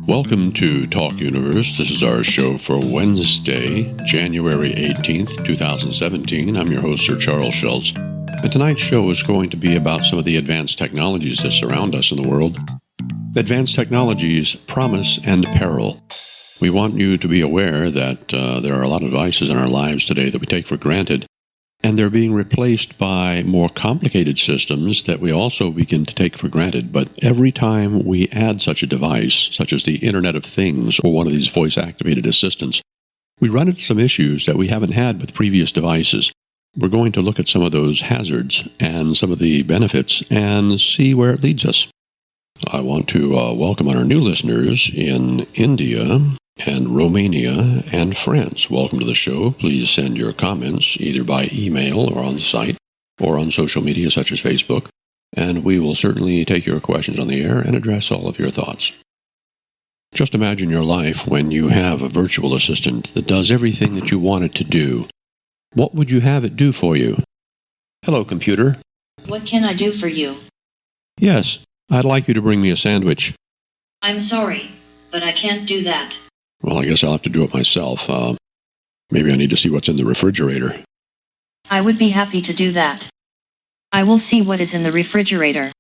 Welcome to Talk Universe. This is our show for Wednesday, January 18th, 2017. I'm your host, Sir Charles Schultz. And tonight's show is going to be about some of the advanced technologies that surround us in the world. Advanced technologies, promise and peril. We want you to be aware that there are a lot of devices in our lives today that we take for granted, and they're being replaced by more complicated systems that we also begin to take for granted. But every time we add such a device, such as the Internet of Things or one of these voice-activated assistants, we run into some issues that we haven't had with previous devices. We're going to look at some of those hazards and some of the benefits and see where it leads us. I want to welcome our new listeners in India and Romania and France. Welcome to the show. Please send your comments either by email or on the site or on social media such as Facebook, and we will certainly take your questions on the air and address all of your thoughts. Just imagine your life when you have a virtual assistant that does everything that you want it to do. What would you have it do for you? Hello, computer. What can I do for you? Yes, I'd like you to bring me a sandwich. I'm sorry, but I can't do that. Well, I guess I'll have to do it myself. Maybe I need to see what's in the refrigerator. I would be happy to do that. I will see what is in the refrigerator.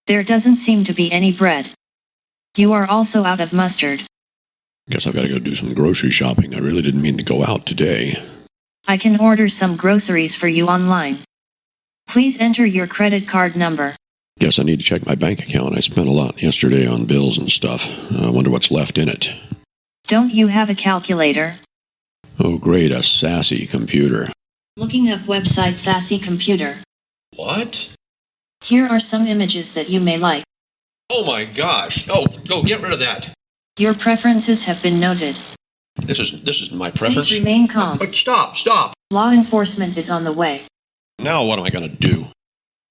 There doesn't seem to be any bread. You are also out of mustard. Guess I've got to go do some grocery shopping. I really didn't mean to go out today. I can order some groceries for you online. Please enter your credit card number. Guess I need to check my bank account. I spent a lot yesterday on bills and stuff. I wonder what's left in it. Don't you have a calculator? Oh, great, a sassy computer. Looking up website Sassy Computer. What? Here are some images that you may like. Oh my gosh. Oh, get rid of that. Your preferences have been noted. This is my preference. Please remain calm. But stop. Law enforcement is on the way. Now what am I going to do?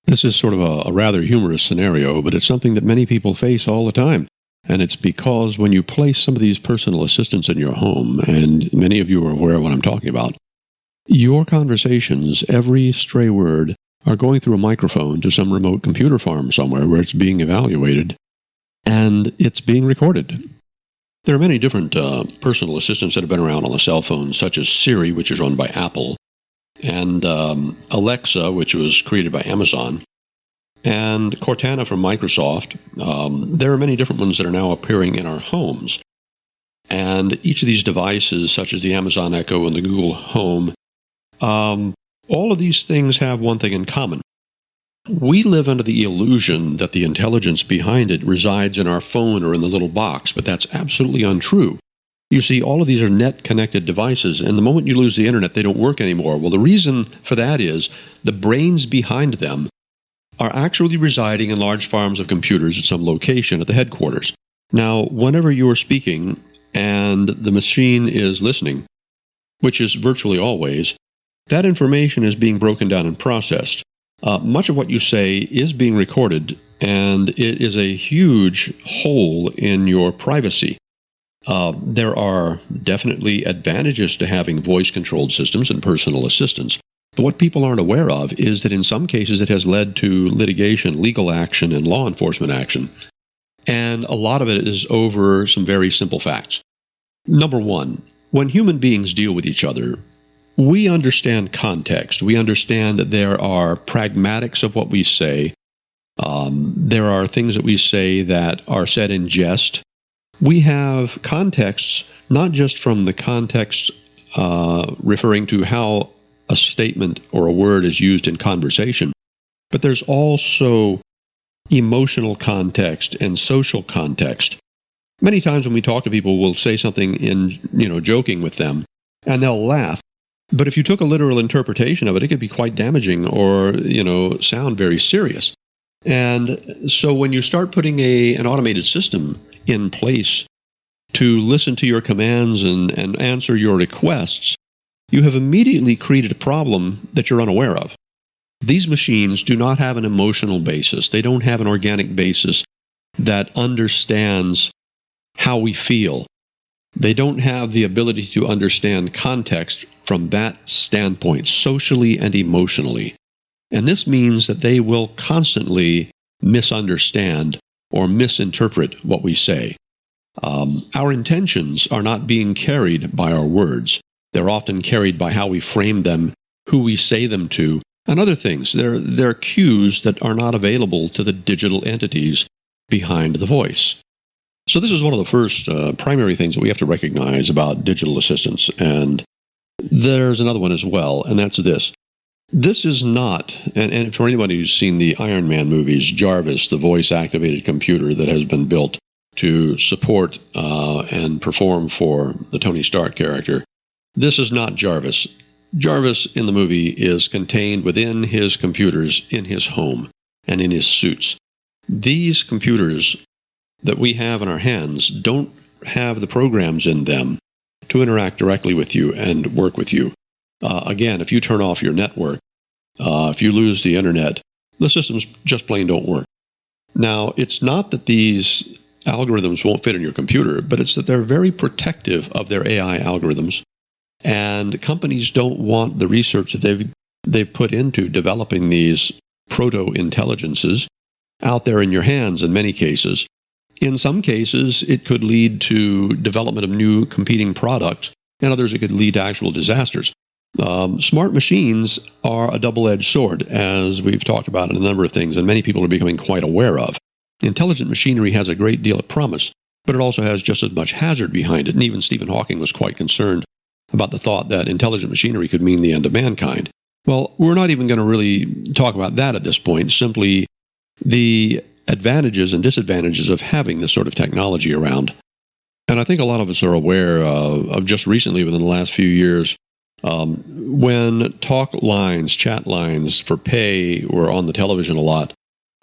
This is sort of a rather humorous scenario, but it's something that many people face all the time. And it's because when you place some of these personal assistants in your home, and many of you are aware of what I'm talking about, your conversations, every stray word, are going through a microphone to some remote computer farm somewhere where it's being evaluated, and it's being recorded. There are many different personal assistants that have been around on the cell phone, such as Siri, which is run by Apple, and Alexa, which was created by Amazon, and Cortana from Microsoft. There are many different ones that are now appearing in our homes. And each of these devices, such as the Amazon Echo and the Google Home, all of these things have one thing in common. We live under the illusion that the intelligence behind it resides in our phone or in the little box, but that's absolutely untrue. You see, all of these are net-connected devices, and the moment you lose the internet, they don't work anymore. Well, the reason for that is the brains behind them are actually residing in large farms of computers at some location at the headquarters. Now, whenever you're speaking and the machine is listening, which is virtually always, that information is being broken down and processed. Much of what you say is being recorded, and it is a huge hole in your privacy. There are definitely advantages to having voice-controlled systems and personal assistants. But what people aren't aware of is that in some cases it has led to litigation, legal action, and law enforcement action. And a lot of it is over some very simple facts. Number one, when human beings deal with each other, we understand context. We understand that there are pragmatics of what we say. There are things that we say that are said in jest. We have contexts, not just from the context referring to how a statement or a word is used in conversation, but there's also emotional context and social context. Many times when we talk to people, we'll say something in, joking with them, and they'll laugh. But if you took a literal interpretation of it, it could be quite damaging or, sound very serious. And so when you start putting an automated system in place to listen to your commands and answer your requests, you have immediately created a problem that you're unaware of. These machines do not have an emotional basis. They don't have an organic basis that understands how we feel. They don't have the ability to understand context from that standpoint, socially and emotionally. And this means that they will constantly misunderstand or misinterpret what we say. Our intentions are not being carried by our words. They're often carried by how we frame them, who we say them to, and other things. They're cues that are not available to the digital entities behind the voice. So this is one of the first primary things that we have to recognize about digital assistants. And there's another one as well, and that's this. This is not, and for anybody who's seen the Iron Man movies, Jarvis, the voice-activated computer that has been built to support and perform for the Tony Stark character, this is not Jarvis. Jarvis in the movie is contained within his computers in his home and in his suits. These computers that we have in our hands don't have the programs in them to interact directly with you and work with you. Again, if you turn off your network, if you lose the internet, the systems just plain don't work. Now, it's not that these algorithms won't fit in your computer, but it's that they're very protective of their AI algorithms. And companies don't want the research that they've put into developing these proto-intelligences out there in your hands in many cases. In some cases, it could lead to development of new competing products. In others, it could lead to actual disasters. Smart machines are a double-edged sword, as we've talked about in a number of things, and many people are becoming quite aware of. Intelligent machinery has a great deal of promise, but it also has just as much hazard behind it. And even Stephen Hawking was quite concerned about the thought that intelligent machinery could mean the end of mankind. Well, we're not even going to really talk about that at this point, simply the advantages and disadvantages of having this sort of technology around. And I think a lot of us are aware of just recently, within the last few years, when talk lines, chat lines for pay were on the television a lot,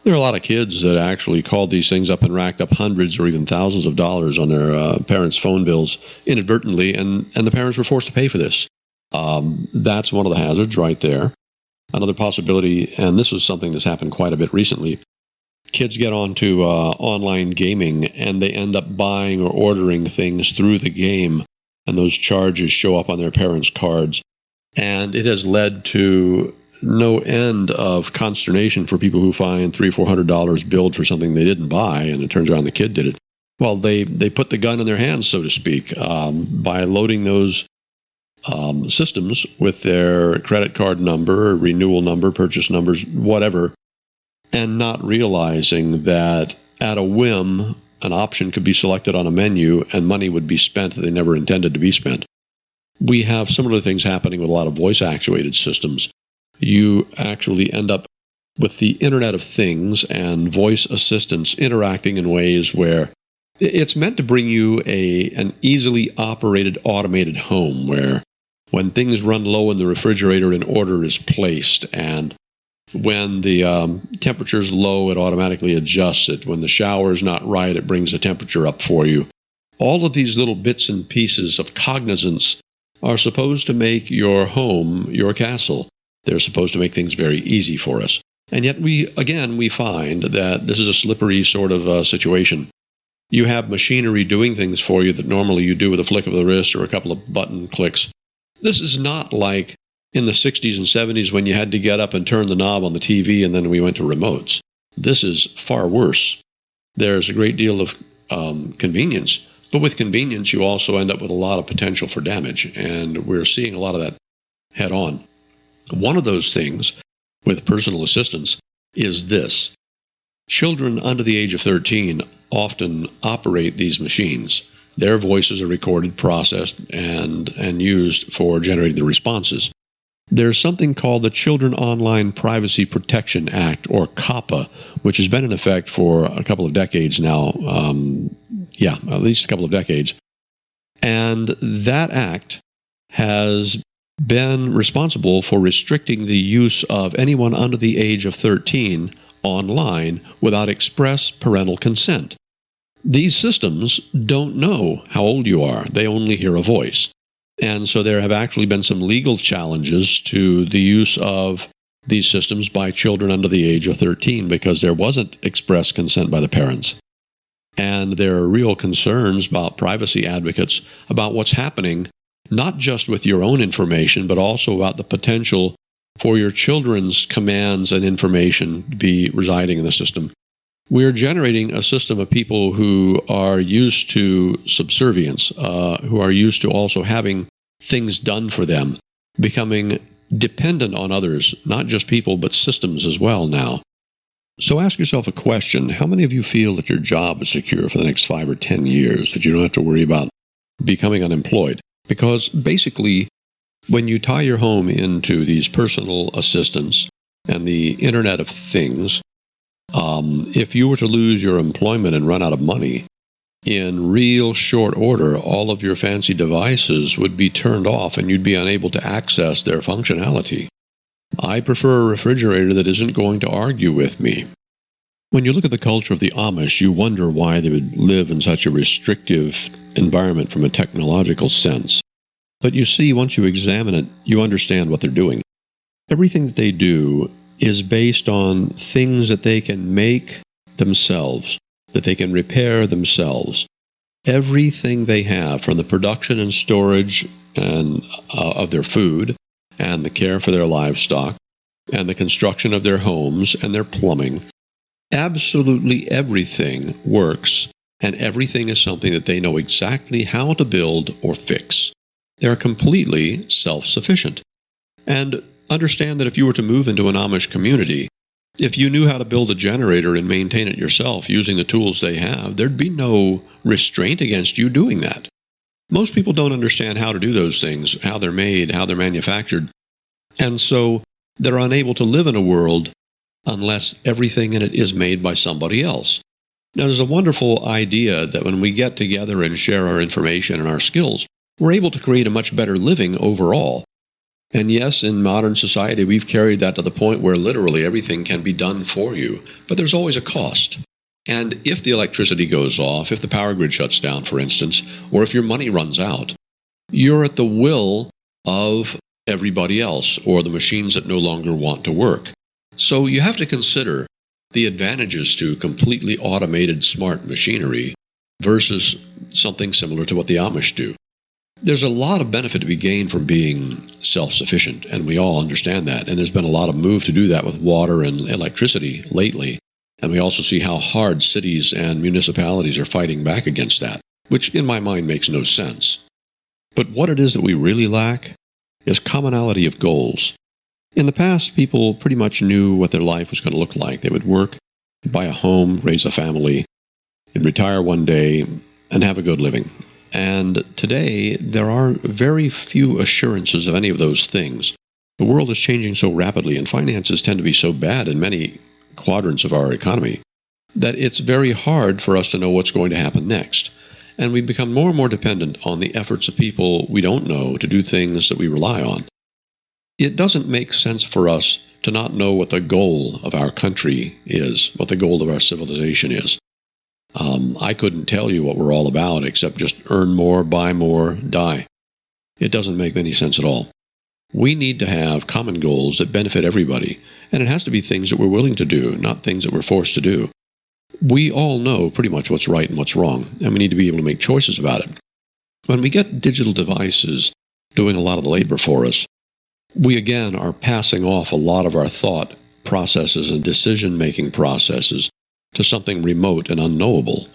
there are a lot of kids that actually called these things up and racked up hundreds or even thousands of dollars on their parents' phone bills inadvertently, and the parents were forced to pay for this. That's one of the hazards right there. Another possibility, and this is something that's happened quite a bit recently, kids get onto online gaming and they end up buying or ordering things through the game, and those charges show up on their parents' cards. And it has led to no end of consternation for people who find $300-400 billed for something they didn't buy, and it turns out the kid did it. Well, they put the gun in their hands, so to speak, by loading those systems with their credit card number, renewal number, purchase numbers, whatever, and not realizing that at a whim, an option could be selected on a menu and money would be spent that they never intended to be spent. We have similar things happening with a lot of voice-actuated systems. You actually end up with the Internet of Things and voice assistants interacting in ways where it's meant to bring you an easily operated, automated home where when things run low in the refrigerator, an order is placed, and when the temperature's low, it automatically adjusts it. When the shower's not right, it brings the temperature up for you. All of these little bits and pieces of cognizance are supposed to make your home your castle. They're supposed to make things very easy for us. And yet we find that this is a slippery sort of situation. You have machinery doing things for you that normally you do with a flick of the wrist or a couple of button clicks. This is not like in the 60s and 70s when you had to get up and turn the knob on the TV and then we went to remotes. This is far worse. There's a great deal of convenience, but with convenience you also end up with a lot of potential for damage, and we're seeing a lot of that head on. One of those things with personal assistants is this. Children under the age of 13 often operate these machines. Their voices are recorded, processed, and used for generating the responses. There's something called the Children Online Privacy Protection Act, or COPPA, which has been in effect for a couple of decades now. At least a couple of decades. And that act has been responsible for restricting the use of anyone under the age of 13 online without express parental consent. These systems don't know how old you are. They only hear a voice. And so there have actually been some legal challenges to the use of these systems by children under the age of 13 because there wasn't express consent by the parents. And there are real concerns about privacy advocates about what's happening, not just with your own information, but also about the potential for your children's commands and information to be residing in the system. We're generating a system of people who are used to subservience, who are used to also having things done for them, becoming dependent on others, not just people, but systems as well now. So ask yourself a question. How many of you feel that your job is secure for the next 5 or 10 years, that you don't have to worry about becoming unemployed? Because basically, when you tie your home into these personal assistants and the Internet of Things, if you were to lose your employment and run out of money, in real short order, all of your fancy devices would be turned off and you'd be unable to access their functionality. I prefer a refrigerator that isn't going to argue with me. When you look at the culture of the Amish, you wonder why they would live in such a restrictive environment from a technological sense. But you see, once you examine it, you understand what they're doing. Everything that they do is based on things that they can make themselves, that they can repair themselves. Everything they have, from the production and storage and of their food, and the care for their livestock, and the construction of their homes and their plumbing, absolutely everything works, and everything is something that they know exactly how to build or fix. They're completely self-sufficient. And understand that if you were to move into an Amish community, if you knew how to build a generator and maintain it yourself using the tools they have, there'd be no restraint against you doing that. Most people don't understand how to do those things, how they're made, how they're manufactured, and so they're unable to live in a world unless everything in it is made by somebody else. Now, there's a wonderful idea that when we get together and share our information and our skills, we're able to create a much better living overall. And yes, in modern society, we've carried that to the point where literally everything can be done for you, but there's always a cost. And if the electricity goes off, if the power grid shuts down, for instance, or if your money runs out, you're at the will of everybody else or the machines that no longer want to work. So you have to consider the advantages to completely automated smart machinery versus something similar to what the Amish do. There's a lot of benefit to be gained from being self-sufficient, and we all understand that. And there's been a lot of move to do that with water and electricity lately. And we also see how hard cities and municipalities are fighting back against that, which in my mind makes no sense. But what it is that we really lack is commonality of goals. In the past, people pretty much knew what their life was going to look like. They would work, buy a home, raise a family, and retire one day and have a good living. And today, there are very few assurances of any of those things. The world is changing so rapidly, and finances tend to be so bad in many quadrants of our economy that it's very hard for us to know what's going to happen next. And we become more and more dependent on the efforts of people we don't know to do things that we rely on. It doesn't make sense for us to not know what the goal of our country is, what the goal of our civilization is. I couldn't tell you what we're all about except just earn more, buy more, die. It doesn't make any sense at all. We need to have common goals that benefit everybody, and it has to be things that we're willing to do, not things that we're forced to do. We all know pretty much what's right and what's wrong, and we need to be able to make choices about it. When we get digital devices doing a lot of the labor for us, we again are passing off a lot of our thought processes and decision-making processes to something remote and unknowable.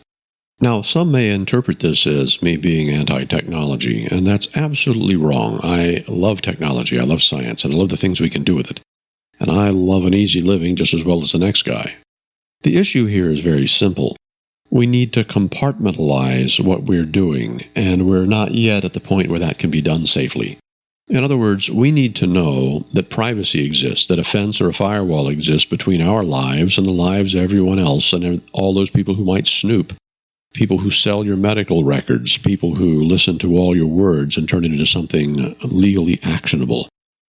Now, some may interpret this as me being anti-technology, and that's absolutely wrong. I love technology, I love science, and I love the things we can do with it. And I love an easy living just as well as the next guy. The issue here is very simple. We need to compartmentalize what we're doing, and we're not yet at the point where that can be done safely. In other words, we need to know that privacy exists, that a fence or a firewall exists between our lives and the lives of everyone else and all those people who might snoop, people who sell your medical records, people who listen to all your words and turn it into something legally actionable.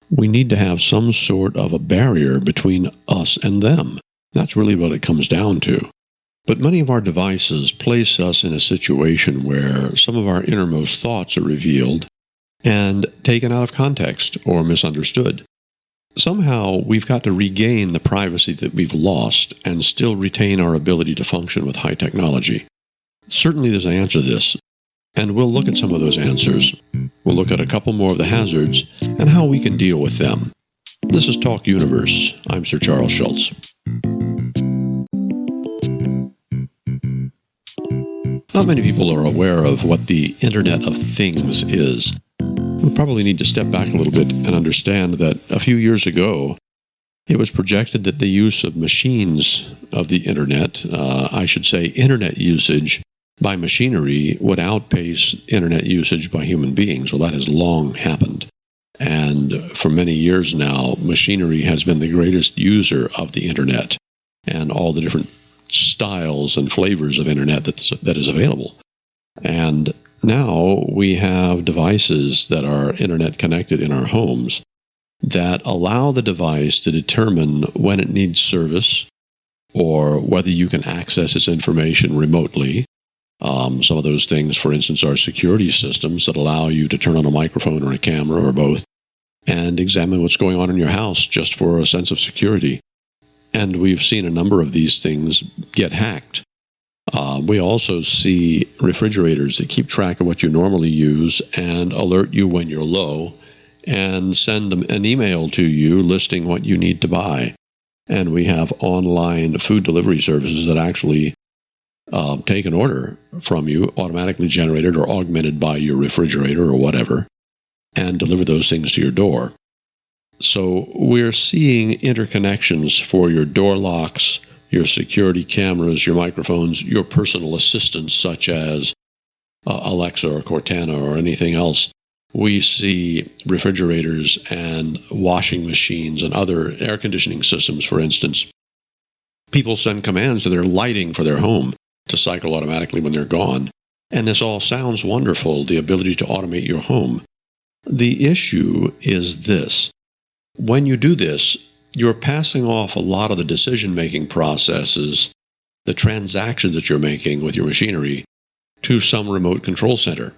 We need to have some sort of a barrier between us and them. That's really what it comes down to. But many of our devices place us in a situation where some of our innermost thoughts are revealed and taken out of context or misunderstood. Somehow, we've got to regain the privacy that we've lost and still retain our ability to function with high technology. Certainly there's an answer to this, and we'll look at some of those answers. We'll look at a couple more of the hazards and how we can deal with them. This is Talk Universe. I'm Sir Charles Schultz. Not many people are aware of what the Internet of Things is. We probably need to step back a little bit and understand that a few years ago, it was projected that the use of machines of the Internet, Internet usage by machinery, would outpace Internet usage by human beings. Well, that has long happened. And for many years now, machinery has been the greatest user of the Internet and all the different styles and flavors of Internet that is available. And now we have devices that are Internet connected in our homes that allow the device to determine when it needs service or whether you can access its information remotely. Some of those things, for instance, are security systems that allow you to turn on a microphone or a camera or both and examine what's going on in your house just for a sense of security. And we've seen a number of these things get hacked. We also see refrigerators that keep track of what you normally use and alert you when you're low and send an email to you listing what you need to buy. And we have online food delivery services that actually take an order from you, automatically generated or augmented by your refrigerator or whatever, and deliver those things to your door. So we're seeing interconnections for your door locks, your security cameras, your microphones, your personal assistants such as Alexa or Cortana or anything else. We see refrigerators and washing machines and other air conditioning systems, for instance. People send commands to their lighting for their home to cycle automatically when they're gone. And this all sounds wonderful, the ability to automate your home. The issue is this. When you do this, you're passing off a lot of the decision-making processes, the transactions that you're making with your machinery, to some remote control center.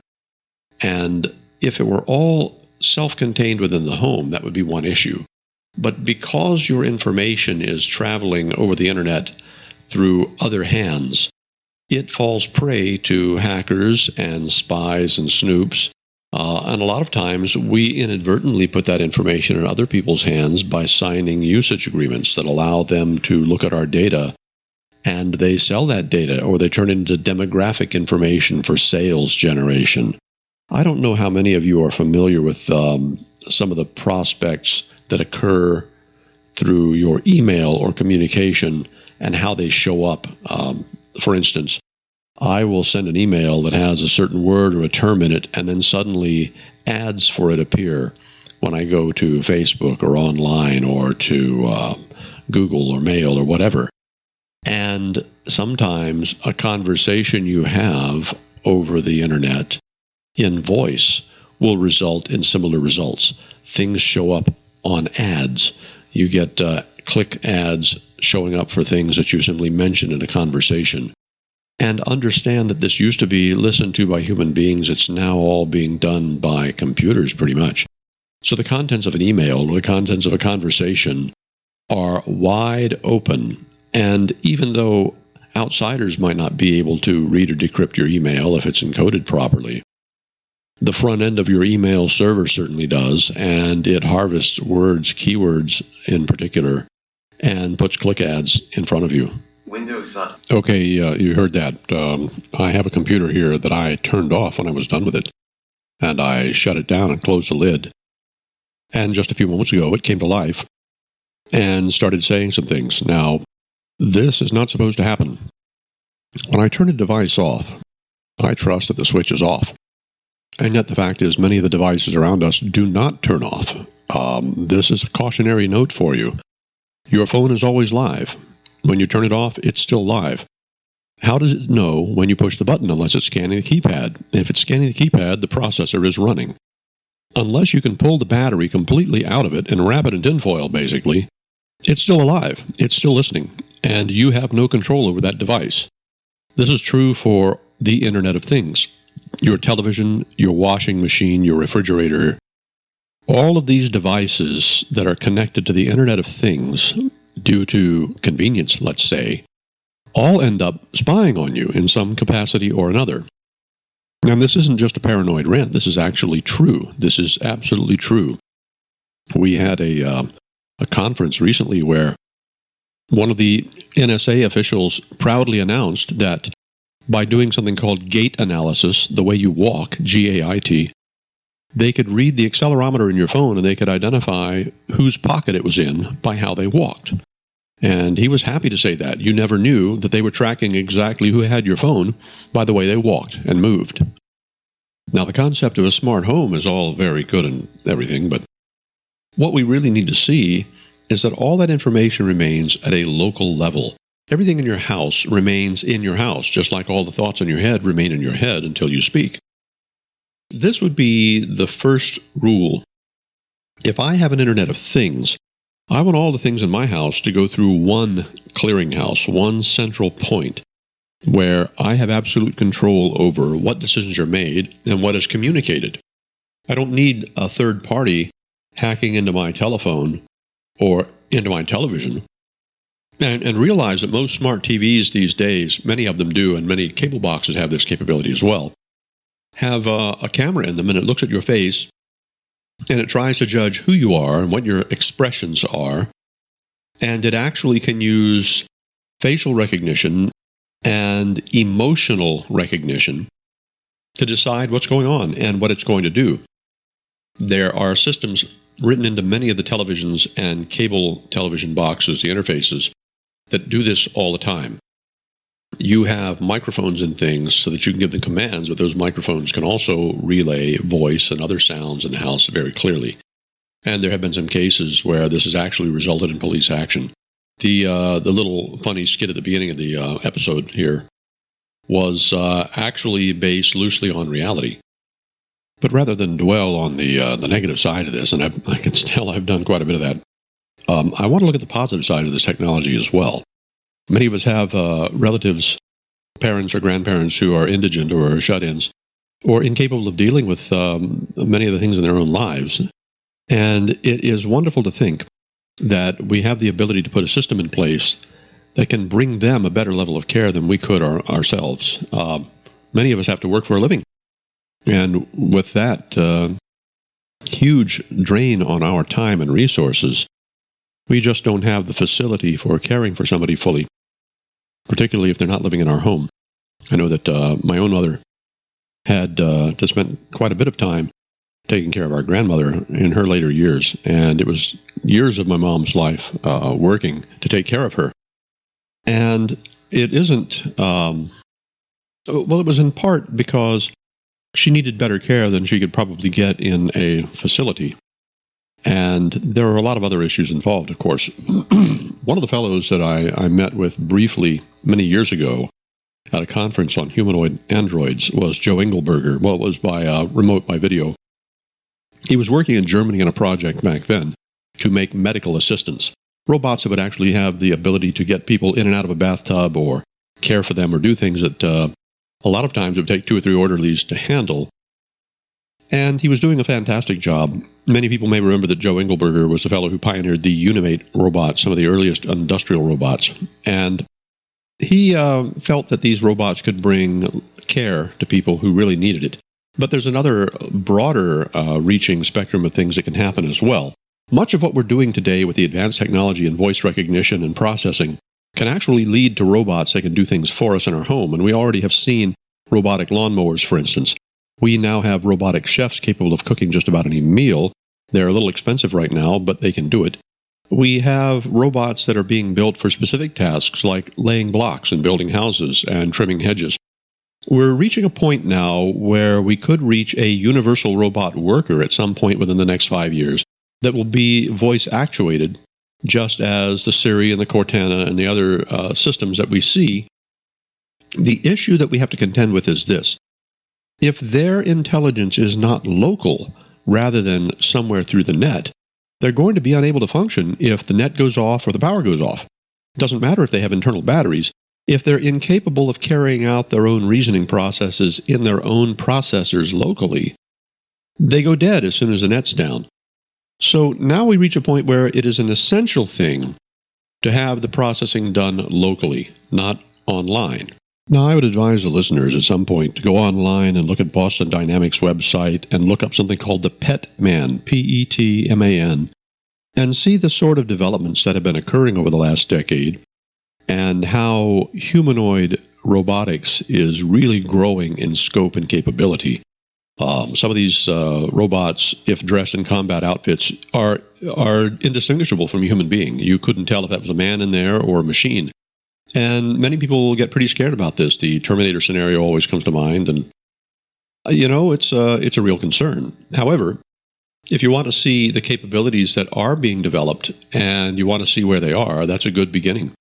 And if it were all self-contained within the home, that would be one issue. But because your information is traveling over the Internet through other hands, it falls prey to hackers and spies and snoops. And a lot of times we inadvertently put that information in other people's hands by signing usage agreements that allow them to look at our data, and they sell that data or they turn it into demographic information for sales generation. I don't know how many of you are familiar with some of the prospects that occur through your email or communication and how they show up. For instance, I will send an email that has a certain word or a term in it, and then suddenly ads for it appear when I go to Facebook or online or to Google or Mail or whatever. And sometimes a conversation you have over the Internet in voice will result in similar results. Things show up on ads. You get click ads showing up for things that you simply mentioned in a conversation. And understand that this used to be listened to by human beings. It's now all being done by computers pretty much. So the contents of an email or the contents of a conversation are wide open. And even though outsiders might not be able to read or decrypt your email if it's encoded properly, the front end of your email server certainly does, and it harvests words, keywords in particular, and puts click ads in front of you. Windows Sun. Okay, you heard that. I have a computer here that I turned off when I was done with it, and I shut it down and closed the lid. And just a few moments ago, it came to life and started saying some things. Now, this is not supposed to happen. When I turn a device off, I trust that the switch is off. And yet the fact is, many of the devices around us do not turn off. This is a cautionary note for you. Your phone is always live. When you turn it off, it's still live. How does it know when you push the button unless it's scanning the keypad? If it's scanning the keypad, the processor is running. Unless you can pull the battery completely out of it and wrap it in tinfoil, basically, it's still alive. It's still listening. And you have no control over that device. This is true for the Internet of Things. Your television, your washing machine, your refrigerator, all of these devices that are connected to the Internet of Things due to convenience, let's say, all end up spying on you in some capacity or another. And this isn't just a paranoid rant. This is actually true. This is absolutely true. We had a conference recently where one of the NSA officials proudly announced that by doing something called gait analysis, the way you walk, G-A-I-T. They could read the accelerometer in your phone and they could identify whose pocket it was in by how they walked. And he was happy to say that. You never knew that they were tracking exactly who had your phone by the way they walked and moved. Now, the concept of a smart home is all very good and everything, but what we really need to see is that all that information remains at a local level. Everything in your house remains in your house, just like all the thoughts in your head remain in your head until you speak. This would be the first rule. If I have an Internet of Things, I want all the things in my house to go through one clearinghouse, one central point, where I have absolute control over what decisions are made and what is communicated. I don't need a third party hacking into my telephone or into my television. And realize that most smart TVs these days, many of them do, and many cable boxes have this capability as well, have a camera in them, and it looks at your face, and it tries to judge who you are and what your expressions are. And it actually can use facial recognition and emotional recognition to decide what's going on and what it's going to do. There are systems written into many of the televisions and cable television boxes, the interfaces, that do this all the time. You have microphones and things so that you can give them commands, but those microphones can also relay voice and other sounds in the house very clearly. And there have been some cases where this has actually resulted in police action. The little funny skit at the beginning of the episode here was actually based loosely on reality. But rather than dwell on the negative side of this, and I can tell I've done quite a bit of that, I want to look at the positive side of this technology as well. Many of us have relatives, parents or grandparents who are indigent or shut-ins or incapable of dealing with many of the things in their own lives. And it is wonderful to think that we have the ability to put a system in place that can bring them a better level of care than we could ourselves. Many of us have to work for a living. And with that huge drain on our time and resources, we just don't have the facility for caring for somebody fully, particularly if they're not living in our home. I know that my own mother had to spend quite a bit of time taking care of our grandmother in her later years, and it was years of my mom's life working to take care of her. And it isn't, well, it was in part because she needed better care than she could probably get in a facility. And there are a lot of other issues involved, of course. One of the fellows that I met with briefly many years ago at a conference on humanoid androids was Joe Engelberger. Well, it was by remote by video. He was working in Germany on a project back then to make medical assistants, robots that would actually have the ability to get people in and out of a bathtub or care for them or do things that a lot of times it would take 2 or 3 orderlies to handle. And he was doing a fantastic job. Many people may remember that Joe Engelberger was the fellow who pioneered the Unimate robots, some of the earliest industrial robots. And he felt that these robots could bring care to people who really needed it. But there's another broader reaching spectrum of things that can happen as well. Much of what we're doing today with the advanced technology and voice recognition and processing can actually lead to robots that can do things for us in our home. And we already have seen robotic lawnmowers, for instance. We now have robotic chefs capable of cooking just about any meal. They're a little expensive right now, but they can do it. We have robots that are being built for specific tasks like laying blocks and building houses and trimming hedges. We're reaching a point now where we could reach a universal robot worker at some point within the next 5 years that will be voice actuated, just as the Siri and the Cortana and the other systems that we see. The issue that we have to contend with is this. If their intelligence is not local, rather than somewhere through the net, they're going to be unable to function if the net goes off or the power goes off. It doesn't matter if they have internal batteries. If they're incapable of carrying out their own reasoning processes in their own processors locally, they go dead as soon as the net's down. So now we reach a point where it is an essential thing to have the processing done locally, not online. Now, I would advise the listeners at some point to go online and look at Boston Dynamics' website and look up something called the PETMAN, P-E-T-M-A-N, and see the sort of developments that have been occurring over the last decade and how humanoid robotics is really growing in scope and capability. Some of these robots, if dressed in combat outfits, are indistinguishable from a human being. You couldn't tell if that was a man in there or a machine. And many people get pretty scared about this. The Terminator scenario always comes to mind, and it's a real concern. However, if you want to see the capabilities that are being developed and you want to see where they are, that's a good beginning.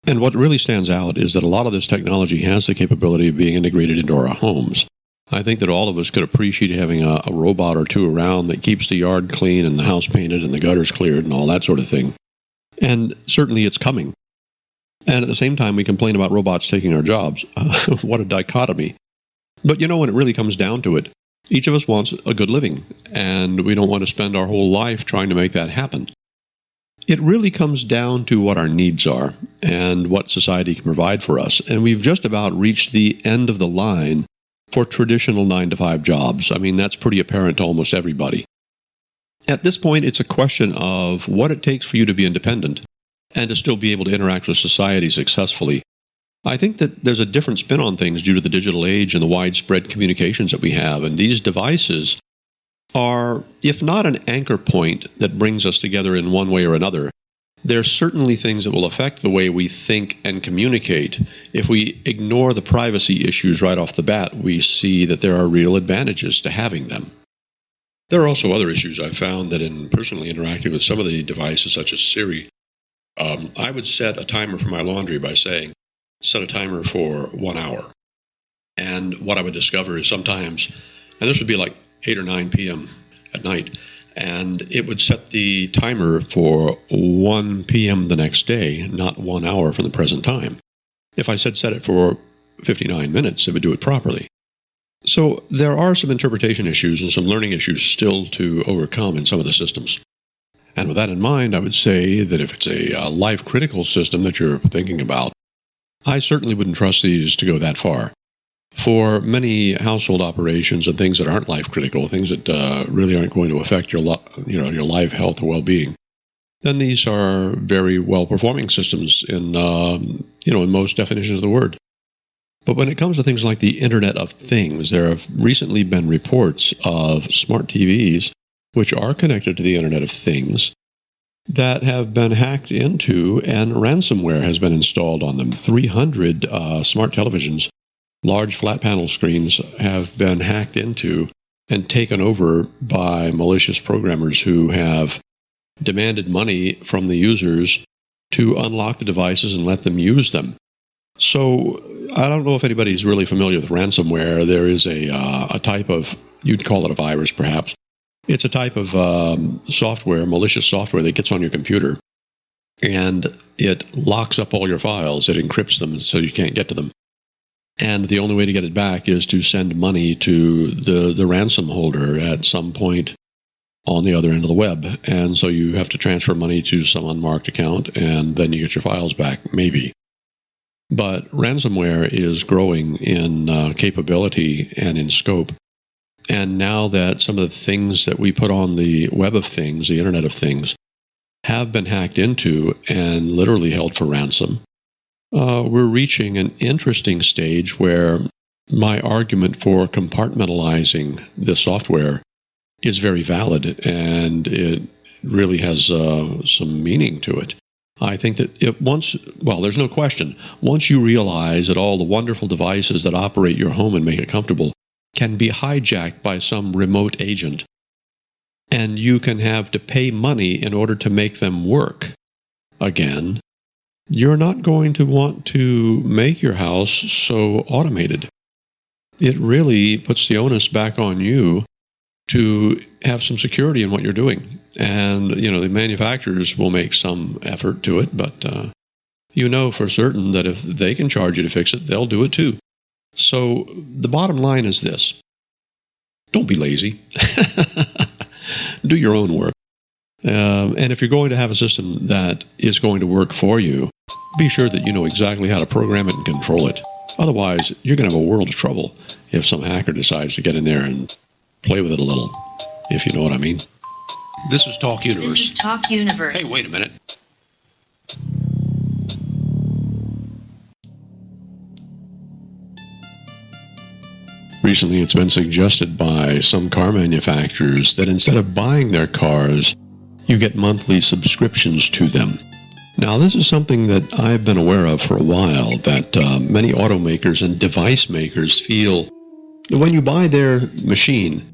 And what really stands out is that a lot of this technology has the capability of being integrated into our homes. I think that all of us could appreciate having a robot or two around that keeps the yard clean and the house painted and the gutters cleared and all that sort of thing. And certainly it's coming. And at the same time, we complain about robots taking our jobs. What a dichotomy. But when it really comes down to it, each of us wants a good living, and we don't want to spend our whole life trying to make that happen. It really comes down to what our needs are and what society can provide for us. And we've just about reached the end of the line for traditional 9-to-5 jobs. I mean, that's pretty apparent to almost everybody. At this point, it's a question of what it takes for you to be independent and to still be able to interact with society successfully. I think that there's a different spin on things due to the digital age and the widespread communications that we have. And these devices are, if not an anchor point that brings us together in one way or another, they're certainly things that will affect the way we think and communicate. If we ignore the privacy issues right off the bat, we see that there are real advantages to having them. There are also other issues I've found that in personally interacting with some of the devices, such as Siri, I would set a timer for my laundry by saying, set a timer for 1 hour. And what I would discover is sometimes, and this would be like 8 or 9 p.m. at night, and it would set the timer for 1 p.m. the next day, not 1 hour from the present time. If I said set it for 59 minutes, it would do it properly. So there are some interpretation issues and some learning issues still to overcome in some of the systems. And with that in mind, I would say that if it's a life-critical system that you're thinking about, I certainly wouldn't trust these to go that far. For many household operations and things that aren't life-critical, things that really aren't going to affect your life, health, or well-being, then these are very well-performing systems in most definitions of the word. But when it comes to things like the Internet of Things, there have recently been reports of smart TVs which are connected to the Internet of Things that have been hacked into, and ransomware has been installed on them. 300 smart televisions, large flat panel screens, have been hacked into and taken over by malicious programmers who have demanded money from the users to unlock the devices and let them use them. So I don't know if anybody's really familiar with ransomware. There is a type of, you'd call it a virus perhaps. It's a type of software, malicious software that gets on your computer, and it locks up all your files. It encrypts them so you can't get to them. And the only way to get it back is to send money to the ransom holder at some point on the other end of the web. And so you have to transfer money to some unmarked account, and then you get your files back, maybe. But ransomware is growing in capability and in scope. And now that some of the things that we put on the web of things, the Internet of Things, have been hacked into and literally held for ransom, we're reaching an interesting stage where my argument for compartmentalizing the software is very valid, and it really has some meaning to it. I think that there's no question, once you realize that all the wonderful devices that operate your home and make it comfortable can be hijacked by some remote agent, and you can have to pay money in order to make them work again, you're not going to want to make your house so automated. It really puts the onus back on you to have some security in what you're doing. And, the manufacturers will make some effort to it, but for certain that if they can charge you to fix it, they'll do it too. So the bottom line is this: don't be lazy. Do your own work. And if you're going to have a system that is going to work for you, be sure that you know exactly how to program it and control it. Otherwise, you're going to have a world of trouble if some hacker decides to get in there and play with it a little, if you know what I mean. This is Talk Universe. This is Talk Universe. Hey, wait a minute. Recently, it's been suggested by some car manufacturers that instead of buying their cars, you get monthly subscriptions to them. Now, this is something that I've been aware of for a while, that many automakers and device makers feel that when you buy their machine,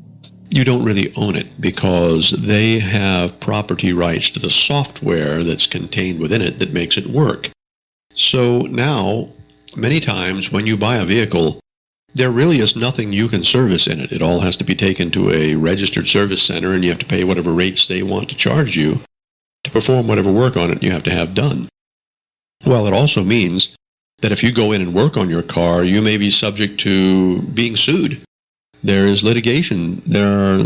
you don't really own it because they have property rights to the software that's contained within it that makes it work. So now, many times when you buy a vehicle, there really is nothing you can service in it. It all has to be taken to a registered service center, and you have to pay whatever rates they want to charge you to perform whatever work on it you have to have done. Well, it also means that if you go in and work on your car, you may be subject to being sued. There is litigation. There are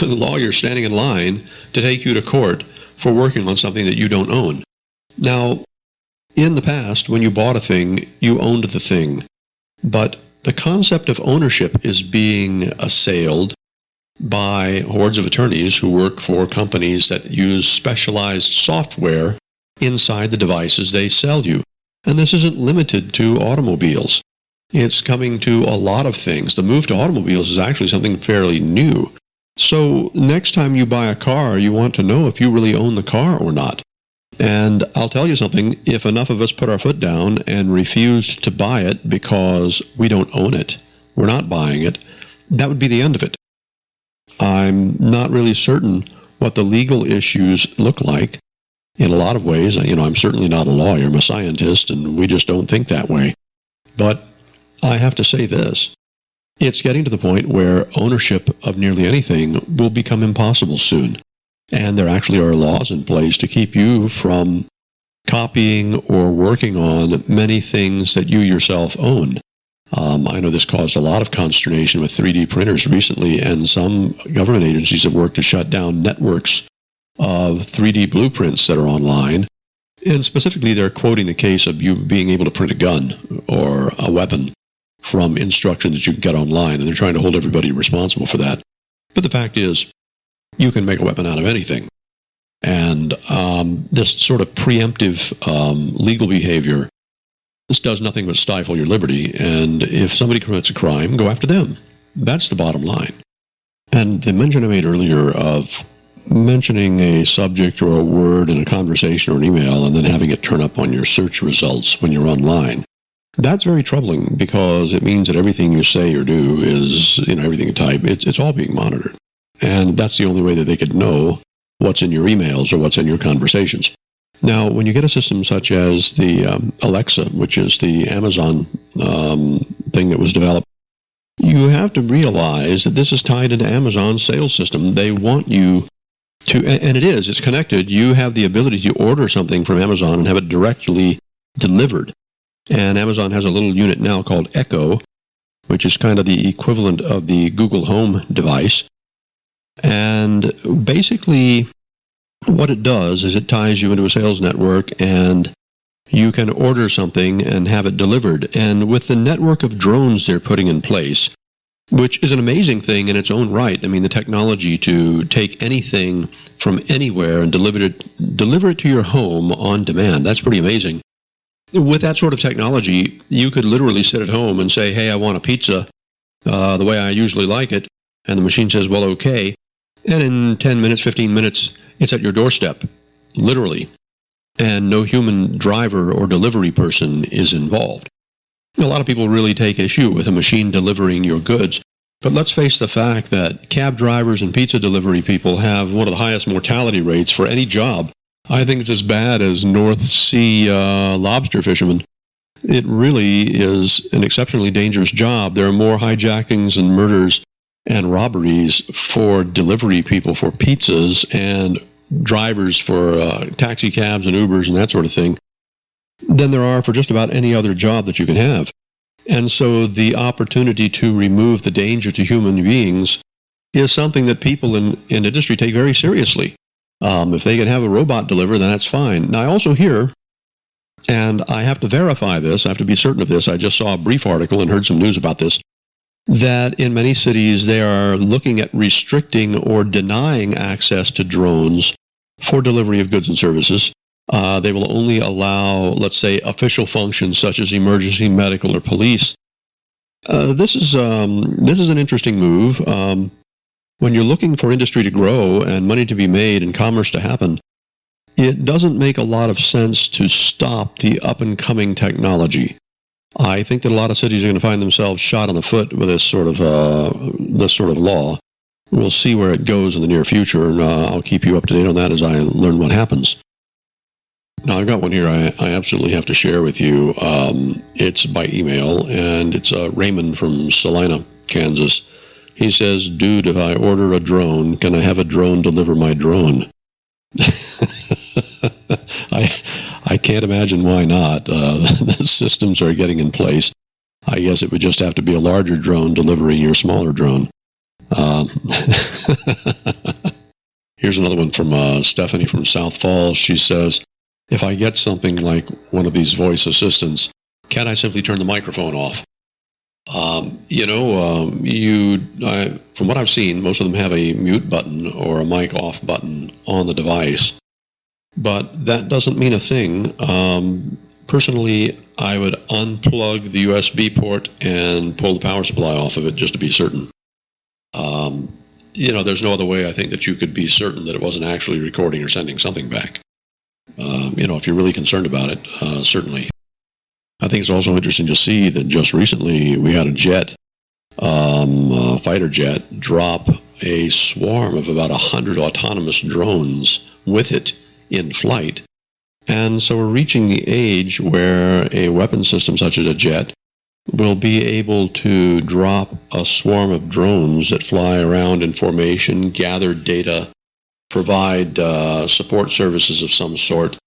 lawyers standing in line to take you to court for working on something that you don't own. Now, in the past, when you bought a thing, you owned the thing. But the concept of ownership is being assailed by hordes of attorneys who work for companies that use specialized software inside the devices they sell you. And this isn't limited to automobiles. It's coming to a lot of things. The move to automobiles is actually something fairly new. So next time you buy a car, you want to know if you really own the car or not. And I'll tell you something, if enough of us put our foot down and refused to buy it because we don't own it, we're not buying it, that would be the end of it. I'm not really certain what the legal issues look like in a lot of ways. I'm certainly not a lawyer, I'm a scientist, and we just don't think that way. But I have to say this, it's getting to the point where ownership of nearly anything will become impossible soon. And there actually are laws in place to keep you from copying or working on many things that you yourself own. I know this caused a lot of consternation with 3D printers recently, and some government agencies have worked to shut down networks of 3D blueprints that are online. And specifically, they're quoting the case of you being able to print a gun or a weapon from instructions that you can get online, and they're trying to hold everybody responsible for that. But the fact is, you can make a weapon out of anything. And this sort of preemptive legal behavior, this does nothing but stifle your liberty. And if somebody commits a crime, go after them. That's the bottom line. And the mention I made earlier of mentioning a subject or a word in a conversation or an email and then having it turn up on your search results when you're online, that's very troubling because it means that everything you say or do is, everything you type, it's all being monitored. And that's the only way that they could know what's in your emails or what's in your conversations. Now, when you get a system such as the Alexa, which is the Amazon thing that was developed, you have to realize that this is tied into Amazon's sales system. They want you to, and it's connected. You have the ability to order something from Amazon and have it directly delivered. And Amazon has a little unit now called Echo, which is kind of the equivalent of the Google Home device. And basically, what it does is it ties you into a sales network, and you can order something and have it delivered. And with the network of drones they're putting in place, which is an amazing thing in its own right. I mean, the technology to take anything from anywhere and deliver it to your home on demand, that's pretty amazing. With that sort of technology, you could literally sit at home and say, hey, I want a pizza the way I usually like it. And the machine says, well, okay. And in 10 minutes, 15 minutes, it's at your doorstep, literally. And no human driver or delivery person is involved. A lot of people really take issue with a machine delivering your goods. But let's face the fact that cab drivers and pizza delivery people have one of the highest mortality rates for any job. I think it's as bad as North Sea lobster fishermen. It really is an exceptionally dangerous job. There are more hijackings and murders and robberies for delivery people for pizzas and drivers for taxi cabs and Ubers and that sort of thing than there are for just about any other job that you can have. And so the opportunity to remove the danger to human beings is something that people in industry take very seriously. If they can have a robot deliver, then that's fine. Now, I also hear, and I have to verify this, I have to be certain of this, I just saw a brief article and heard some news about this, that in many cities they are looking at restricting or denying access to drones for delivery of goods and services. They will only allow, let's say, official functions such as emergency, medical, or police This is an interesting move. When you're looking for industry to grow and money to be made and commerce to happen, it doesn't make a lot of sense to stop the up-and-coming technology. I think that a lot of cities are going to find themselves shot on the foot with this sort of law. We'll see where it goes in the near future, and I'll keep you up to date on that as I learn what happens. Now, I've got one here I absolutely have to share with you. It's by email, and it's Raymond from Salina, Kansas. He says, "Dude, if I order a drone, can I have a drone deliver my drone?" I can't imagine why not. The systems are getting in place. I guess it would just have to be a larger drone delivering your smaller drone. Here's another one from Stephanie from South Falls. She says, "If I get something like one of these voice assistants, can I simply turn the microphone off?" From what I've seen, most of them have a mute button or a mic off button on the device. But that doesn't mean a thing. Personally, I would unplug the USB port and pull the power supply off of it just to be certain. There's no other way I think that you could be certain that it wasn't actually recording or sending something back. If you're really concerned about it, certainly. I think it's also interesting to see that just recently we had a fighter jet, drop a swarm of about 100 autonomous drones with it in flight. And so we're reaching the age where a weapon system such as a jet will be able to drop a swarm of drones that fly around in formation, gather data, provide support services of some sort.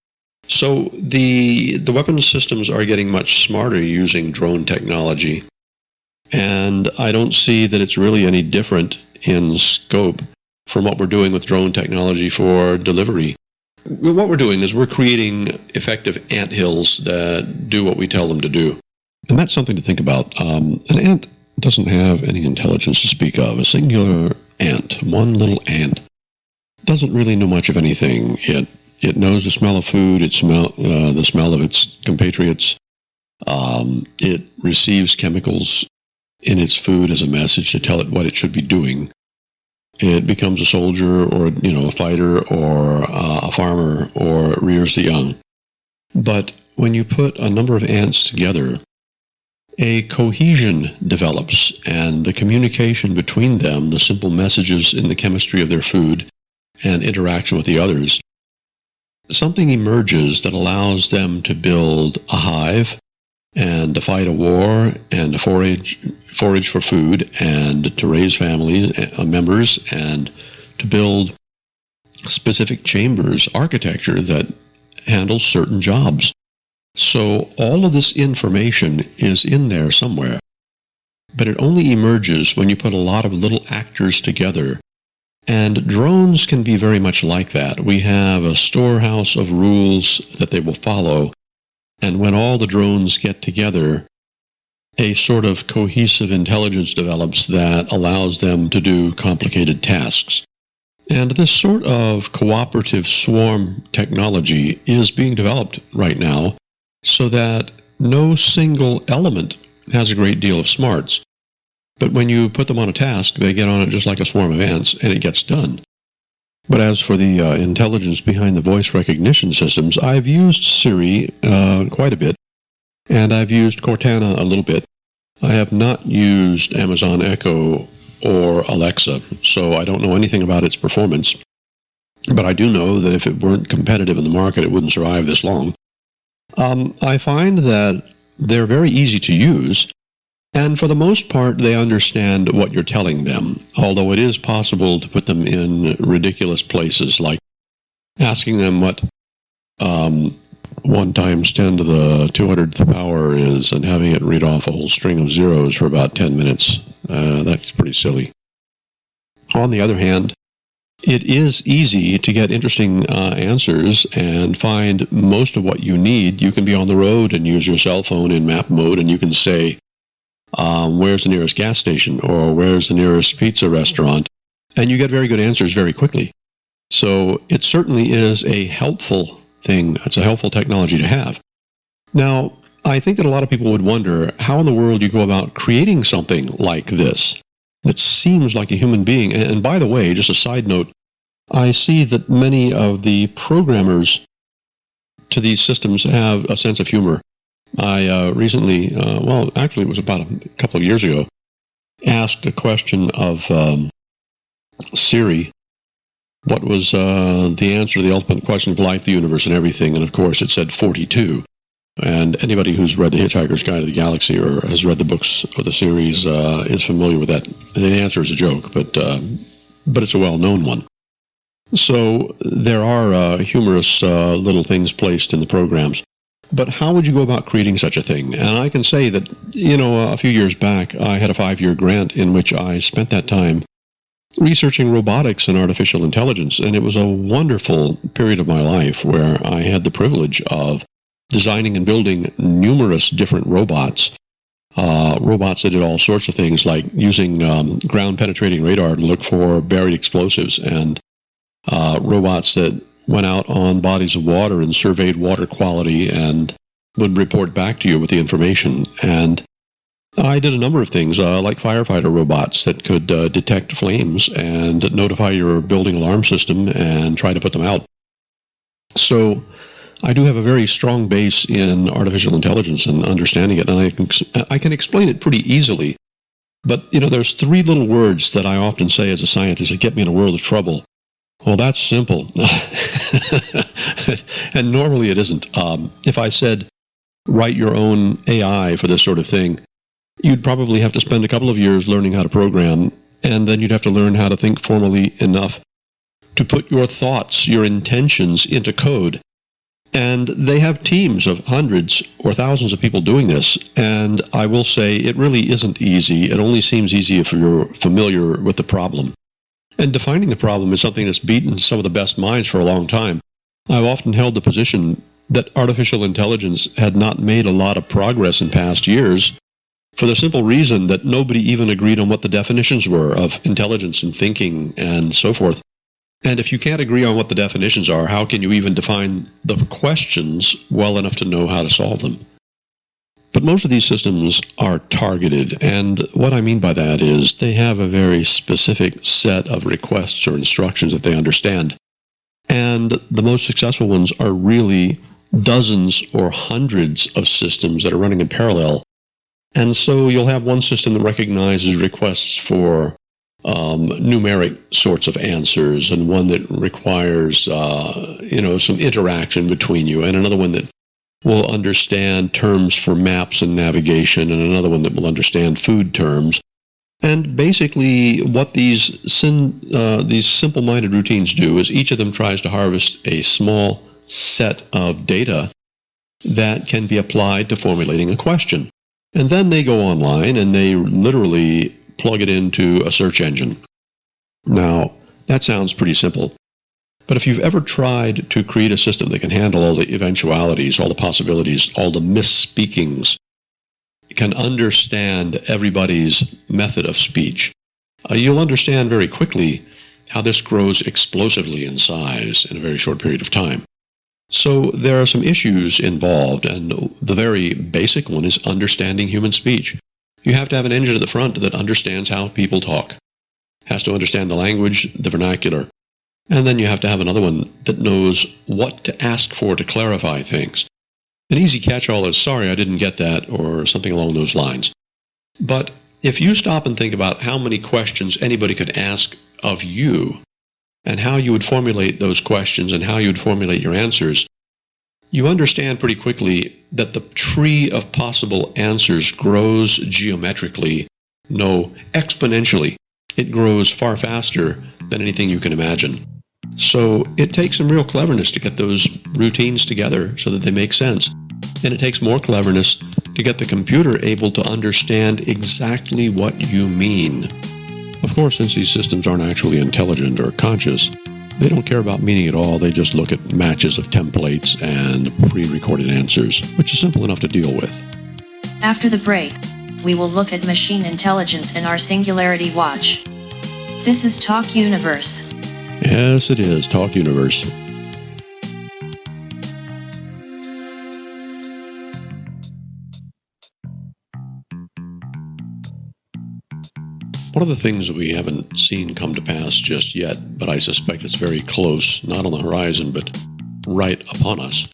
So the weapon systems are getting much smarter using drone technology. And I don't see that it's really any different in scope from what we're doing with drone technology for delivery. What we're doing is we're creating effective anthills that do what we tell them to do. And that's something to think about. An ant doesn't have any intelligence to speak of. A singular ant, one little ant, doesn't really know much of anything. It knows the smell of food, the smell of its compatriots. It receives chemicals in its food as a message to tell it what it should be doing. It becomes a soldier or a fighter or a farmer or rears the young. But when you put a number of ants together, a cohesion develops, and the communication between them, the simple messages in the chemistry of their food and interaction with the others, something emerges that allows them to build a hive and to fight a war and to forage for food and to raise family members and to build specific chambers, architecture that handles certain jobs. So all of this information is in there somewhere, but it only emerges when you put a lot of little actors together. And drones can be very much like that. We have a storehouse of rules that they will follow. And when all the drones get together, a sort of cohesive intelligence develops that allows them to do complicated tasks. And this sort of cooperative swarm technology is being developed right now so that no single element has a great deal of smarts. But when you put them on a task, they get on it just like a swarm of ants, and it gets done. But as for the intelligence behind the voice recognition systems, I've used Siri quite a bit, and I've used Cortana a little bit. I have not used Amazon Echo or Alexa, so I don't know anything about its performance. But I do know that if it weren't competitive in the market, it wouldn't survive this long. I find that they're very easy to use, and for the most part, they understand what you're telling them, although it is possible to put them in ridiculous places, like asking them what 1 times 10 to the 200th power is and having it read off a whole string of zeros for about 10 minutes. That's pretty silly. On the other hand, it is easy to get interesting answers and find most of what you need. You can be on the road and use your cell phone in map mode, and you can say, where's the nearest gas station, or where's the nearest pizza restaurant, and you get very good answers very quickly. So it certainly is a helpful thing. It's a helpful technology to have. Now, I think that a lot of people would wonder how in the world you go about creating something like this that seems like a human being. And by the way, just a side note, I see that many of the programmers to these systems have a sense of humor. I recently, actually it was about a couple of years ago, asked a question of Siri, what was the answer to the ultimate question of life, the universe, and everything? And of course it said 42. And anybody who's read The Hitchhiker's Guide to the Galaxy or has read the books or the series is familiar with that. The answer is a joke, but it's a well-known one. So there are humorous little things placed in the programs. But how would you go about creating such a thing? And I can say that, a few years back, I had a 5-year grant in which I spent that time researching robotics and artificial intelligence. And it was a wonderful period of my life where I had the privilege of designing and building numerous different robots. Robots that did all sorts of things, like using ground-penetrating radar to look for buried explosives, and robots that went out on bodies of water and surveyed water quality and would report back to you with the information. And I did a number of things, like firefighter robots that could detect flames and notify your building alarm system and try to put them out. So I do have a very strong base in artificial intelligence and understanding it, and I can explain it pretty easily. But, there's 3 little words that I often say as a scientist that get me in a world of trouble. Well, that's simple. And normally it isn't. If I said, write your own AI for this sort of thing, you'd probably have to spend a couple of years learning how to program, and then you'd have to learn how to think formally enough to put your thoughts, your intentions into code. And they have teams of hundreds or thousands of people doing this, and I will say it really isn't easy. It only seems easy if you're familiar with the problem. And defining the problem is something that's beaten some of the best minds for a long time. I've often held the position that artificial intelligence had not made a lot of progress in past years for the simple reason that nobody even agreed on what the definitions were of intelligence and thinking and so forth. And if you can't agree on what the definitions are, how can you even define the questions well enough to know how to solve them? But most of these systems are targeted, and what I mean by that is they have a very specific set of requests or instructions that they understand. And the most successful ones are really dozens or hundreds of systems that are running in parallel. And so you'll have one system that recognizes requests for numeric sorts of answers, and one that requires, some interaction between you, and another one that will understand terms for maps and navigation, and another one that will understand food terms. And basically what these simple-minded routines do is each of them tries to harvest a small set of data that can be applied to formulating a question. And then they go online and they literally plug it into a search engine. Now, that sounds pretty simple. But if you've ever tried to create a system that can handle all the eventualities, all the possibilities, all the misspeakings, can understand everybody's method of speech, you'll understand very quickly how this grows explosively in size in a very short period of time. So there are some issues involved, and the very basic one is understanding human speech. You have to have an engine at the front that understands how people talk, has to understand the language, the vernacular. And then you have to have another one that knows what to ask for to clarify things. An easy catch-all is, sorry, I didn't get that, or something along those lines. But if you stop and think about how many questions anybody could ask of you, and how you would formulate those questions and how you would formulate your answers, you understand pretty quickly that the tree of possible answers grows geometrically, no, exponentially. It grows far faster than anything you can imagine. So it takes some real cleverness to get those routines together so that they make sense. And it takes more cleverness to get the computer able to understand exactly what you mean. Of course, since these systems aren't actually intelligent or conscious, they don't care about meaning at all. They just look at matches of templates and pre-recorded answers, which is simple enough to deal with. After the break, we will look at machine intelligence in our Singularity Watch. This is Talk Universe. Yes, it is. Talk Universe. One of the things that we haven't seen come to pass just yet, but I suspect it's very close, not on the horizon, but right upon us,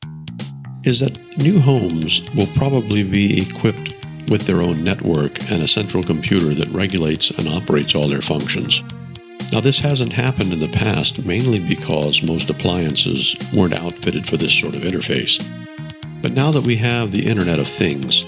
is that new homes will probably be equipped with their own network and a central computer that regulates and operates all their functions. Now, this hasn't happened in the past, mainly because most appliances weren't outfitted for this sort of interface. But now that we have the Internet of Things,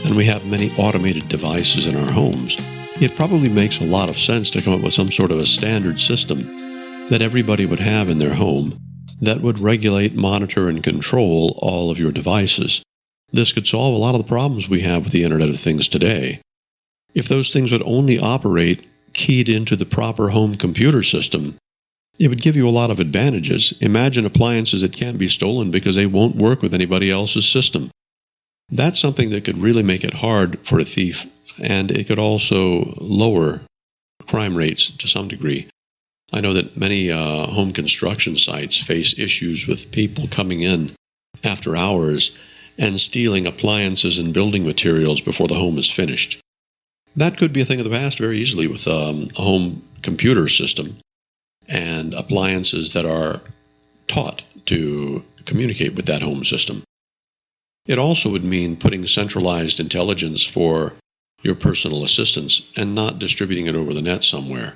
and we have many automated devices in our homes, it probably makes a lot of sense to come up with some sort of a standard system that everybody would have in their home that would regulate, monitor, and control all of your devices. This could solve a lot of the problems we have with the Internet of Things today. If those things would only operate keyed into the proper home computer system, it would give you a lot of advantages. Imagine appliances that can't be stolen because they won't work with anybody else's system. That's something that could really make it hard for a thief, and it could also lower crime rates to some degree. I know that many home construction sites face issues with people coming in after hours and stealing appliances and building materials before the home is finished. That could be a thing of the past very easily with a home computer system and appliances that are taught to communicate with that home system. It also would mean putting centralized intelligence for your personal assistants and not distributing it over the net somewhere.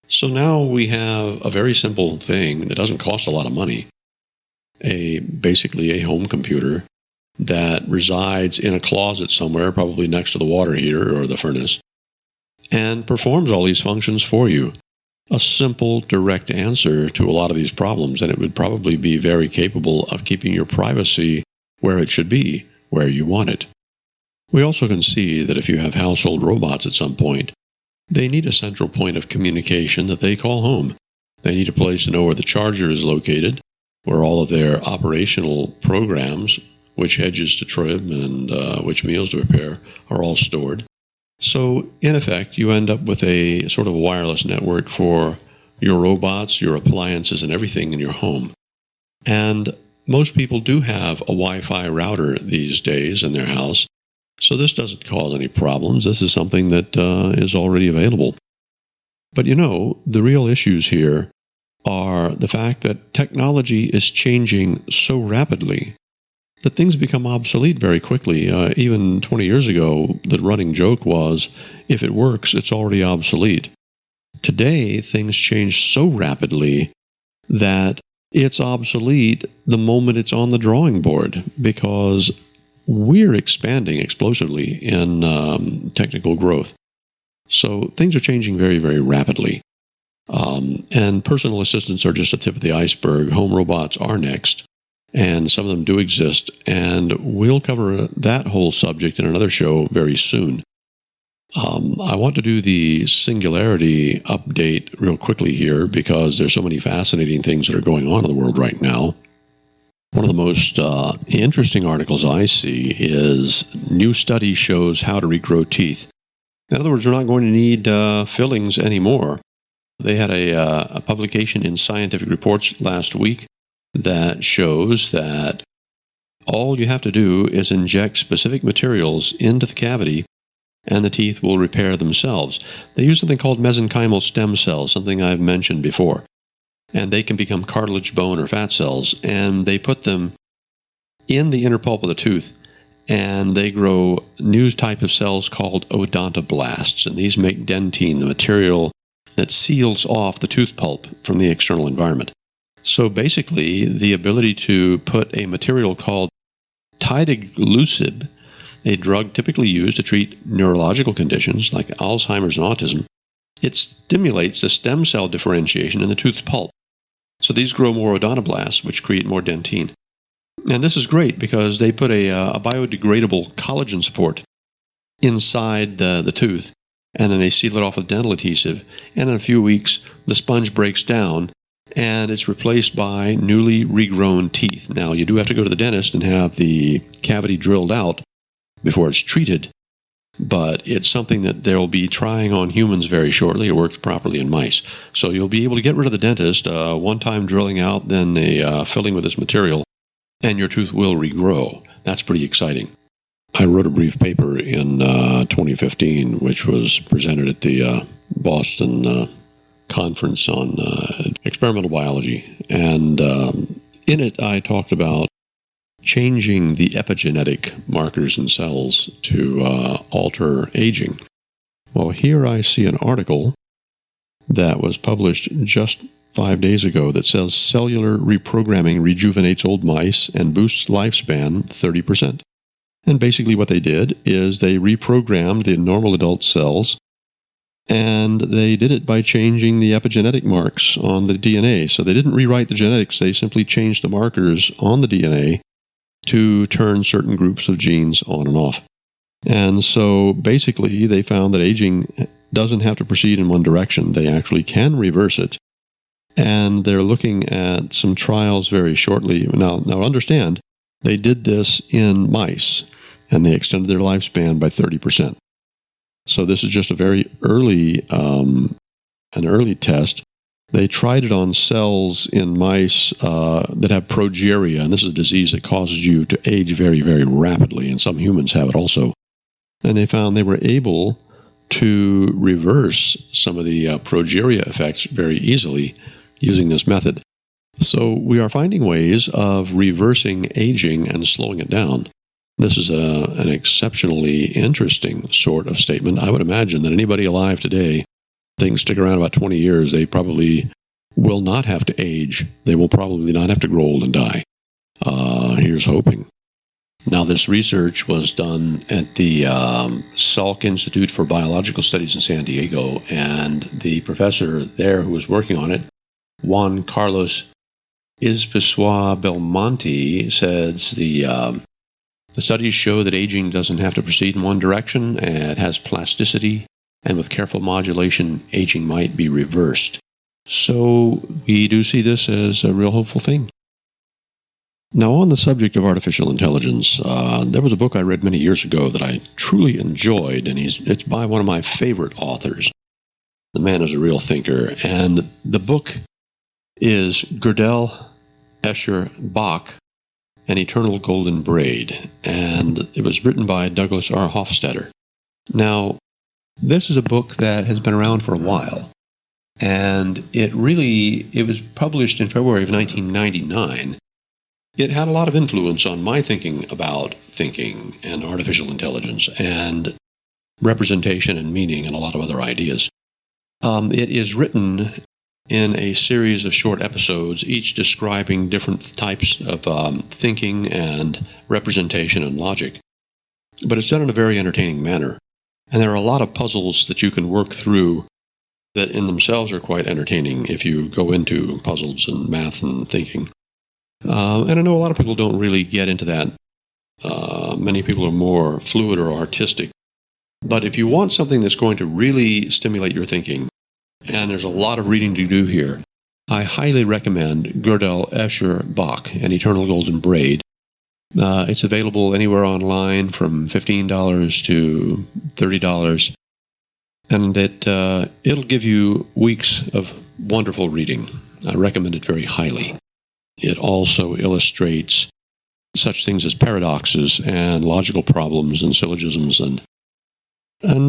So now we have a very simple thing that doesn't cost a lot of money, basically a home computer that resides in a closet somewhere, probably next to the water heater or the furnace, and performs all these functions for you. A simple, direct answer to a lot of these problems, and it would probably be very capable of keeping your privacy where it should be, where you want it. We also can see that if you have household robots at some point, they need a central point of communication that they call home. They need a place to know where the charger is located, where all of their operational programs, which hedges to trim and which meals to prepare, are all stored. So, in effect, you end up with a sort of wireless network for your robots, your appliances, and everything in your home. And most people do have a Wi-Fi router these days in their house, so this doesn't cause any problems. This is something that is already available. But the real issues here are the fact that technology is changing so rapidly that things become obsolete very quickly. Even 20 years ago, the running joke was, if it works, it's already obsolete. Today, things change so rapidly that it's obsolete the moment it's on the drawing board, because we're expanding explosively in technical growth. So things are changing very, very rapidly. And personal assistants are just the tip of the iceberg. Home robots are next. And some of them do exist, and we'll cover that whole subject in another show very soon. I want to do the singularity update real quickly here because there's so many fascinating things that are going on in the world right now. One of the most interesting articles I see is new study shows how to regrow teeth. In other words, we're not going to need fillings anymore. They had a publication in Scientific Reports last week that shows that all you have to do is inject specific materials into the cavity and the teeth will repair themselves. They use something called mesenchymal stem cells, something I've mentioned before. And they can become cartilage, bone, or fat cells, and they put them in the inner pulp of the tooth, and they grow new type of cells called odontoblasts, and these make dentine, the material that seals off the tooth pulp from the external environment. So basically, the ability to put a material called tidaglutide, a drug typically used to treat neurological conditions like Alzheimer's and autism, it stimulates the stem cell differentiation in the tooth pulp. So these grow more odontoblasts, which create more dentine. And this is great because they put a biodegradable collagen support inside the tooth, and then they seal it off with dental adhesive, and in a few weeks, the sponge breaks down, and it's replaced by newly regrown teeth. Now, you do have to go to the dentist and have the cavity drilled out before it's treated, but it's something that they'll be trying on humans very shortly. It works properly in mice. So you'll be able to get rid of the dentist, one-time drilling out, then a filling with this material, and your tooth will regrow. That's pretty exciting. I wrote a brief paper in 2015, which was presented at the Boston conference on experimental biology. And in it, I talked about changing the epigenetic markers in cells to alter aging. Well, here I see an article that was published just 5 days ago that says cellular reprogramming rejuvenates old mice and boosts lifespan 30%. And basically what they did is they reprogrammed the normal adult cells, and they did it by changing the epigenetic marks on the DNA. So they didn't rewrite the genetics, they simply changed the markers on the DNA to turn certain groups of genes on and off. And so basically they found that aging doesn't have to proceed in one direction. They actually can reverse it. And they're looking at some trials very shortly. Now understand, they did this in mice, and they extended their lifespan by 30%. So this is just a very early, an early test. They tried it on cells in mice that have progeria, and this is a disease that causes you to age very, very rapidly, and some humans have it also. And they found they were able to reverse some of the progeria effects very easily using this method. So we are finding ways of reversing aging and slowing it down. This is an exceptionally interesting sort of statement. I would imagine that anybody alive today, things stick around about 20 years, they probably will not have to age. They will probably not have to grow old and die. Here's hoping. Now, this research was done at the Salk Institute for Biological Studies in San Diego, and the professor there who was working on it, Juan Carlos Izpisua Belmonte, says the studies show that aging doesn't have to proceed in one direction, and it has plasticity, and with careful modulation, aging might be reversed. So we do see this as a real hopeful thing. Now, on the subject of artificial intelligence, there was a book I read many years ago that I truly enjoyed, and it's by one of my favorite authors. The man is a real thinker, and the book is Gödel, Escher, Bach, An Eternal Golden Braid, and it was written by Douglas R. Hofstadter. Now, this is a book that has been around for a while, and it was published in February of 1999. It had a lot of influence on my thinking about thinking and artificial intelligence and representation and meaning and a lot of other ideas. It is written in a series of short episodes, each describing different types of thinking and representation and logic. But it's done in a very entertaining manner. And there are a lot of puzzles that you can work through that in themselves are quite entertaining if you go into puzzles and math and thinking. And I know a lot of people don't really get into that. Many people are more fluid or artistic. But if you want something that's going to really stimulate your thinking, and there's a lot of reading to do here, I highly recommend Gödel, Escher, Bach, An Eternal Golden Braid. It's available anywhere online from $15 to $30. And it'll give you weeks of wonderful reading. I recommend it very highly. It also illustrates such things as paradoxes and logical problems and syllogisms and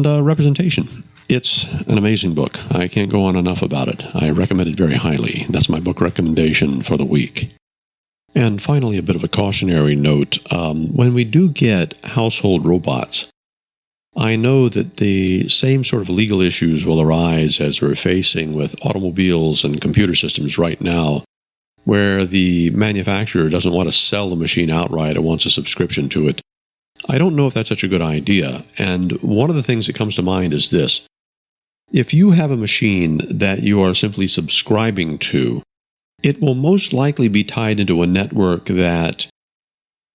representation. It's an amazing book. I can't go on enough about it. I recommend it very highly. That's my book recommendation for the week. And finally, a bit of a cautionary note. When we do get household robots, I know that the same sort of legal issues will arise as we're facing with automobiles and computer systems right now, where the manufacturer doesn't want to sell the machine outright or wants a subscription to it. I don't know if that's such a good idea. And one of the things that comes to mind is this. If you have a machine that you are simply subscribing to, it will most likely be tied into a network that,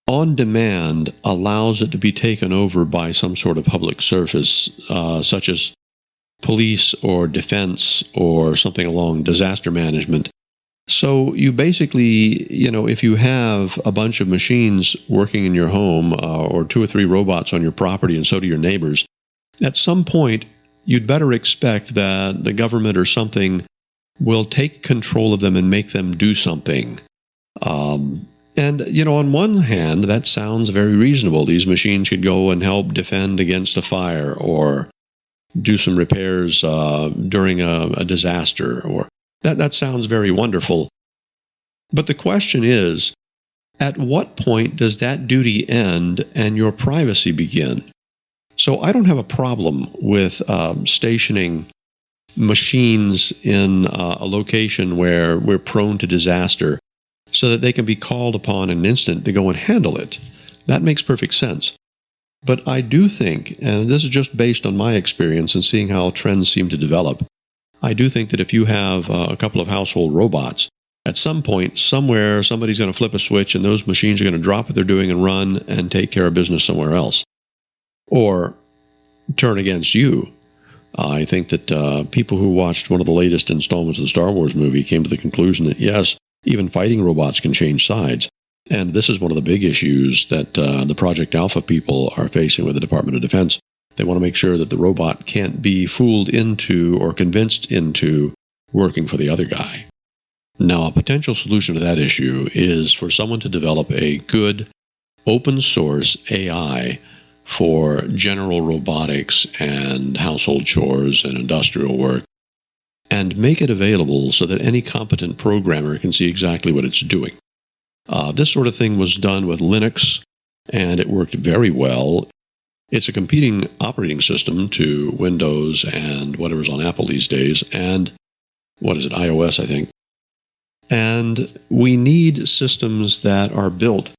on demand, allows it to be taken over by some sort of public service, such as police or defense or something along disaster management. So you basically, if you have a bunch of machines working in your home or 2 or 3 robots on your property and so do your neighbors, at some point you'd better expect that the government or something will take control of them and make them do something. On one hand, that sounds very reasonable. These machines could go and help defend against a fire or do some repairs during a disaster, or that sounds very wonderful. But the question is, at what point does that duty end and your privacy begin? So I don't have a problem with stationing machines in a location where we're prone to disaster so that they can be called upon in an instant to go and handle it. That makes perfect sense. But I do think, and this is just based on my experience and seeing how trends seem to develop, I do think that if you have a couple of household robots, at some point, somewhere, somebody's going to flip a switch and those machines are going to drop what they're doing and run and take care of business somewhere else. Or turn against you. I think that people who watched one of the latest installments of the Star Wars movie came to the conclusion that, yes, even fighting robots can change sides. And this is one of the big issues that the Project Alpha people are facing with the Department of Defense. They want to make sure that the robot can't be fooled into or convinced into working for the other guy. Now, a potential solution to that issue is for someone to develop a good open source AI for general robotics and household chores and industrial work, and make it available so that any competent programmer can see exactly what it's doing. This sort of thing was done with Linux, and it worked very well. It's a competing operating system to Windows and whatever's on Apple these days, and iOS, I think. And we need systems that are built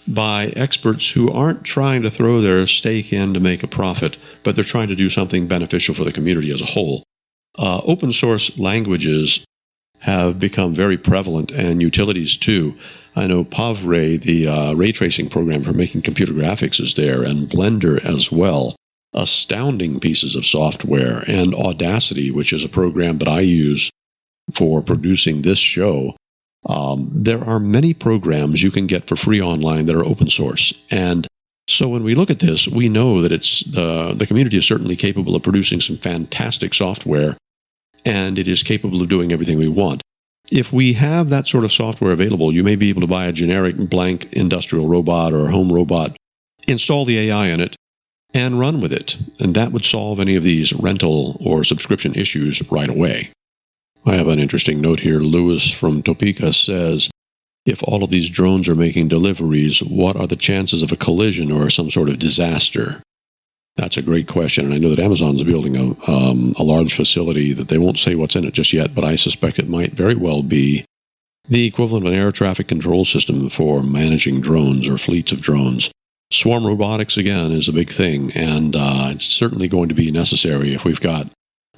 by experts who aren't trying to throw their stake in to make a profit, but they're trying to do something beneficial for the community as a whole. Open source languages have become very prevalent, and utilities too. I know PavRay, the ray tracing program for making computer graphics, is there, and Blender as well. Astounding pieces of software, and Audacity, which is a program that I use for producing this show. There are many programs you can get for free online that are open source. And so when we look at this, we know that it's the community is certainly capable of producing some fantastic software, and it is capable of doing everything we want. If we have that sort of software available, you may be able to buy a generic blank industrial robot or home robot, install the AI in it, and run with it. And that would solve any of these rental or subscription issues right away. I have an interesting note here. Lewis from Topeka says, if all of these drones are making deliveries, what are the chances of a collision or some sort of disaster? That's a great question, and I know that Amazon's building a large facility that they won't say what's in it just yet, but I suspect it might very well be the equivalent of an air traffic control system for managing drones or fleets of drones. Swarm robotics, again, is a big thing, and it's certainly going to be necessary if we've got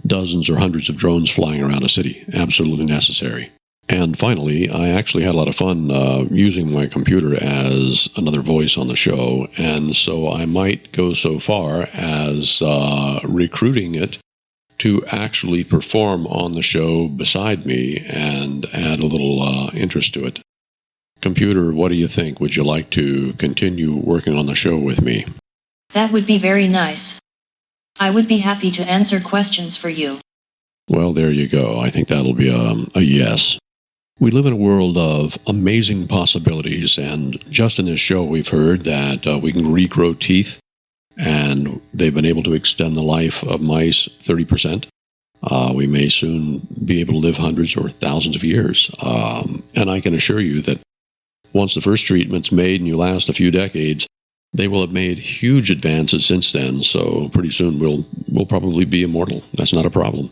dozens or hundreds of drones flying around a city. Absolutely necessary. And finally, I actually had a lot of fun using my computer as another voice on the show, and so I might go so far as recruiting it to actually perform on the show beside me and add a little interest to it. Computer, what do you think? Would you like to continue working on the show with me? That would be very nice. I would be happy to answer questions for you. Well, there you go. I think that'll be a yes. We live in a world of amazing possibilities, and just in this show we've heard that we can regrow teeth, and they've been able to extend the life of mice 30%. We may soon be able to live hundreds or thousands of years. And I can assure you that once the first treatment's made and you last a few decades, they will have made huge advances since then, so pretty soon we'll probably be immortal. That's not a problem.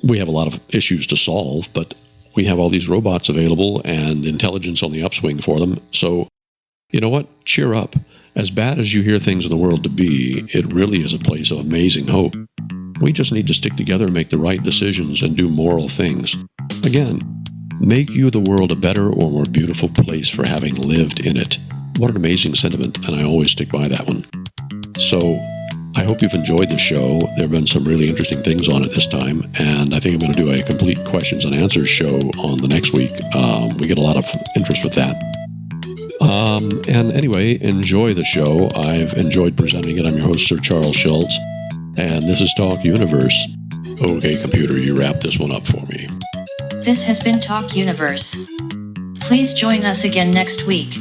We have a lot of issues to solve, but we have all these robots available and intelligence on the upswing for them. So, you know what? Cheer up. As bad as you hear things in the world to be, it really is a place of amazing hope. We just need to stick together and make the right decisions and do moral things. Again, make you the world a better or more beautiful place for having lived in it. What an amazing sentiment, and I always stick by that one. So, I hope you've enjoyed the show. There have been some really interesting things on it this time, and I think I'm going to do a complete questions and answers show on the next week. We get a lot of interest with that. And anyway, enjoy the show. I've enjoyed presenting it. I'm your host, Sir Charles Schultz, and this is Talk Universe. Okay, computer, you wrap this one up for me. This has been Talk Universe. Please join us again next week.